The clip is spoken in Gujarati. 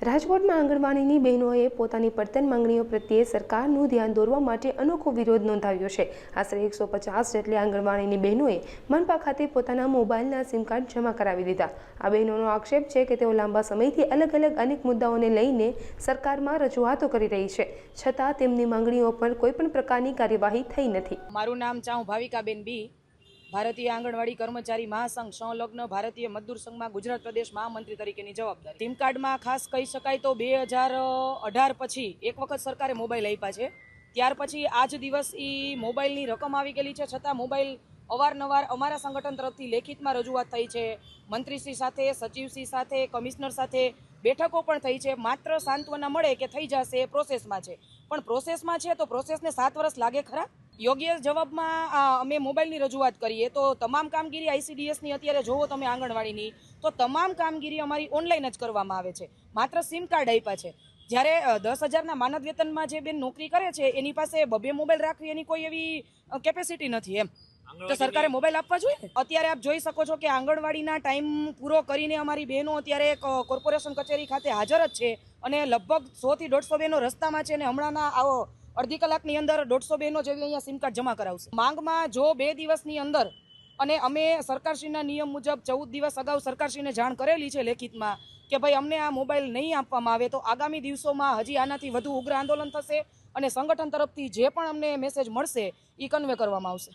રાજકોટમાં આંગણવાડીની બહેનોએ પોતાની પડતર માંગણીઓ પ્રત્યે સરકારનું ધ્યાન દોરવા માટે અનોખો વિરોધ નોંધાવ્યો છે। આશરે 150 જેટલી આંગણવાડીની બહેનોએ મનપા ખાતે પોતાના મોબાઈલના સિમ કાર્ડ જમા કરાવી દીધા। આ બહેનોનો આક્ષેપ છે કે તેઓ લાંબા સમયથી અલગ અલગ અનેક મુદ્દાઓને લઈને સરકારમાં રજૂઆતો કરી રહી છે, છતાં તેમની માંગણીઓ પર કોઈપણ પ્રકારની કાર્યવાહી થઈ નથી। મારું નામ ચાહું ભાવિકાબેન બી, ભારતીય આંગણવાડી કર્મચારી મહાસંઘ સંલગ્ન ભારતીય મજદૂર સંઘમાં ગુજરાત પ્રદેશ મહામંત્રી તરીકેની જવાબદારી। સિમ કાર્ડમાં ખાસ કહી શકાય તો 2018 પછી એક વખત સરકારે મોબાઈલ આપ્યા છે, ત્યાર પછી આજ દિવસ મોબાઈલની રકમ આવી ગયેલી છે, છતાં મોબાઈલ અવારનવાર અમારા સંગઠન તરફથી લેખિતમાં રજૂઆત થઈ છે, મંત્રીશ્રી સાથે, સચિવશ્રી સાથે, કમિશનર સાથે બેઠકો પણ થઈ છે। માત્ર સાંત્વના મળે કે થઈ જશે, પ્રોસેસમાં છે, પણ પ્રોસેસમાં છે તો પ્રોસેસને 7 વર્ષ લાગે ખરા? યોગ્ય જવાબમાં અમે મોબાઈલની રજૂઆત કરીએ તો તમામ કામગીરી ICDSની અત્યારે જોવો તમે આંગણવાડીની તો તમામ કામગીરી અમારી ઓનલાઈન જ કરવામાં આવે છે, માત્ર સિમ કાર્ડ આપ્યા છે। જ્યારે 10,000ના માનદ વેતનમાં જે બેન નોકરી કરે છે એની પાસે 2 મોબાઈલ રાખવી એની કોઈ એવી કેપેસિટી નથી એમ, તો સરકારે મોબાઈલ આપવા જોઈએ। અત્યારે આપ જોઈ શકો છો કે આંગણવાડીના ટાઈમ પૂરો કરીને અમારી બહેનો અત્યારે કોર્પોરેશન કચેરી ખાતે હાજર જ છે અને લગભગ 100 થી 150 બહેનો રસ્તામાં છે અને હમણાંના આવો અડધી કલાકની અંદર 150 બહેનો જેવી અહીંયા સિમ કાર્ડ જમા કરાવશે। માંગમાં જો 2 દિવસની અંદર, અને અમે સરકારશ્રીના નિયમ મુજબ 14 દિવસ અગાઉ સરકારશ્રીને જાણ કરેલી છે લેખિતમાં કે ભાઈ અમને આ મોબાઈલ નહીં આપવામાં આવે તો આગામી દિવસોમાં હજી આનાથી વધુ ઉગ્ર આંદોલન થશે અને સંગઠન તરફથી જે પણ અમને મેસેજ મળશે એ કન્વે કરવામાં આવશે।